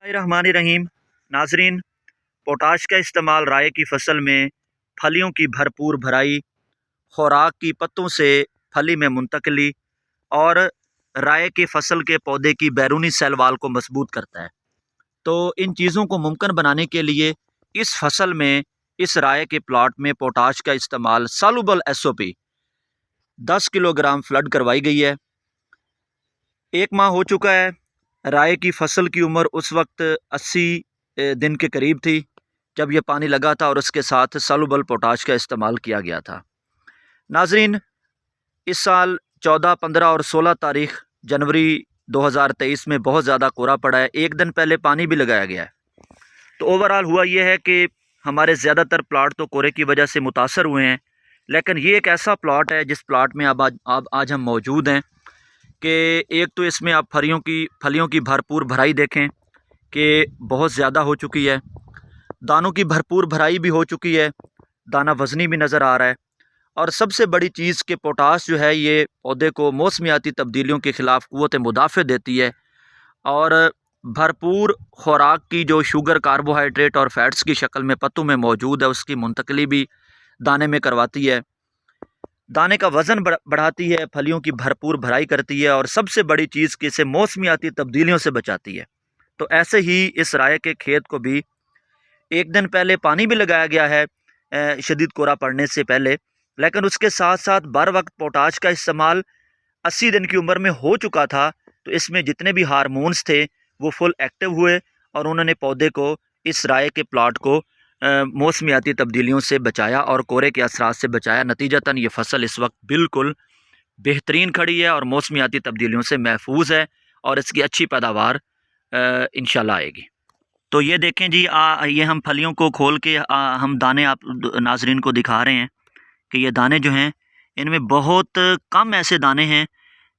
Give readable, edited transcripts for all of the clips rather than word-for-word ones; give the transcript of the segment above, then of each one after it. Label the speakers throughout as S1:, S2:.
S1: रहमान नाजरीन, पोटाश का इस्तेमाल राई की फसल में फलियों की भरपूर भराई, खुराक की पत्तों से फली में मुंतकली और राई के फसल के पौधे की बैरूनी सेल वाल को मजबूत करता है। तो इन चीज़ों को मुमकिन बनाने के लिए इस फसल में, इस राई के प्लाट में पोटाश का इस्तेमाल सालुबल SOP 10 किलोग्राम फ्लड करवाई गई है। 1 माह हो चुका है। राई की फसल की उम्र उस वक्त 80 दिन के करीब थी जब ये पानी लगा था और उसके साथ सालुबल पोटाश का इस्तेमाल किया गया था। नाजरीन, इस साल 14, 15 और 16 तारीख जनवरी 2023 में बहुत ज़्यादा कोहरा पड़ा है। एक दिन पहले पानी भी लगाया गया है। तो ओवरऑल हुआ यह है कि हमारे ज़्यादातर प्लाट तो कोहरे की वजह से मुतासर हुए हैं, लेकिन ये एक ऐसा प्लाट है जिस प्लाट में अब आज हम मौजूद हैं कि एक तो इसमें आप फलियों की भरपूर भराई देखें कि बहुत ज़्यादा हो चुकी है। दानों की भरपूर भराई भी हो चुकी है, दाना वज़नी भी नज़र आ रहा है। और सबसे बड़ी चीज़ कि पोटाश जो है ये पौधे को मौसमियाती तब्दीलियों के ख़िलाफ़ क़ुव्वत मुदाफ़े देती है और भरपूर खुराक की जो शुगर, कार्बोहाइड्रेट और फैट्स की शक्ल में पत्तों में मौजूद है उसकी मुंतकली भी दाने में करवाती है, दाने का वज़न बढ़ाती है, फलियों की भरपूर भराई करती है और सबसे बड़ी चीज़ कि इसे मौसमियाती तब्दीलियों से बचाती है। तो ऐसे ही इस राई के खेत को भी एक दिन पहले पानी भी लगाया गया है शदीद कोहरा पड़ने से पहले, लेकिन उसके साथ साथ बर वक्त पोटाश का इस्तेमाल 80 दिन की उम्र में हो चुका था। तो इसमें जितने भी हार्मोन्स थे वो फुल एक्टिव हुए और उन्होंने पौधे को, इस राई के प्लाट को मौसमियाती तब्दीलियों से बचाया और कोहरे के असरात से बचाया। नतीजतन ये फसल इस वक्त बिल्कुल बेहतरीन खड़ी है और मौसमियाती तब्दीलियों से महफूज है और इसकी अच्छी पैदावार इंशाल्लाह आएगी। तो ये देखें जी, ये हम फलियों को खोल के हम दाने आप नाजरीन को दिखा रहे हैं कि ये दाने जो हैं इनमें बहुत कम ऐसे दाने हैं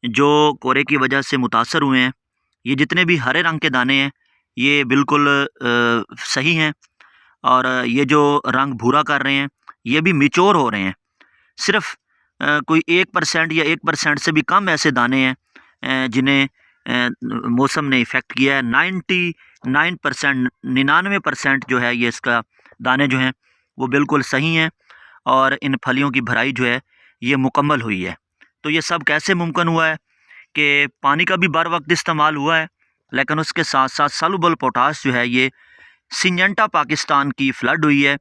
S1: जो कोहरे की वजह से मुतासर हुए हैं। ये जितने भी हरे रंग के दाने हैं ये बिल्कुल सही हैं और ये जो रंग भूरा कर रहे हैं ये भी मैच्योर हो रहे हैं। सिर्फ कोई 1% या 1% से भी कम ऐसे दाने हैं जिन्हें मौसम ने इफ़ेक्ट किया है। 99%, 99% जो है ये इसका दाने जो हैं वो बिल्कुल सही हैं और इन फलियों की भराई जो है ये मुकम्मल हुई है। तो ये सब कैसे मुमकिन हुआ है कि पानी का भी बर वक्त इस्तेमाल हुआ है, लेकिन उसके साथ साथ सालुबल पोटाश जो है ये सिंजेंटा पाकिस्तान की फ्लड हुई है।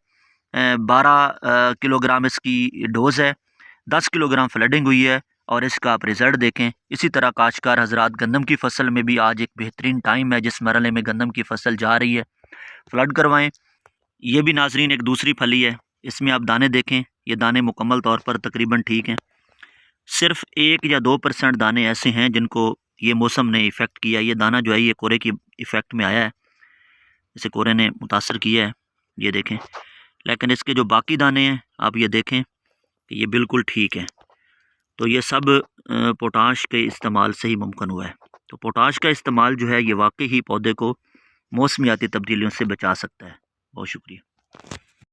S1: 12 किलोग्राम इसकी डोज़ है, 10 किलोग्राम फ्लडिंग हुई है और इसका आप रिज़ल्ट देखें। इसी तरह काश्तकार हज़रात, गंदम की फसल में भी आज एक बेहतरीन टाइम है जिस मरहले में गंदम की फसल जा रही है, फ्लड करवाएं। ये भी नाजरीन एक दूसरी फली है, इसमें आप दाने देखें, ये दाने मुकम्मल तौर पर तकरीबन ठीक हैं। सिर्फ 1 या 2% दाने ऐसे हैं जिनको ये मौसम ने इफ़ेक्ट किया। ये दाना जो है ये कोहरे की इफ़ेक्ट में आया है, इसे कोहरे ने मुतासर किया है, ये देखें। लेकिन इसके जो बाकी दाने हैं आप ये देखें कि ये बिल्कुल ठीक है। तो ये सब पोटाश के इस्तेमाल से ही मुमकिन हुआ है। तो पोटाश का इस्तेमाल जो है ये वाकई ही पौधे को मौसमियाती तब्दीलियों से बचा सकता है। बहुत शुक्रिया।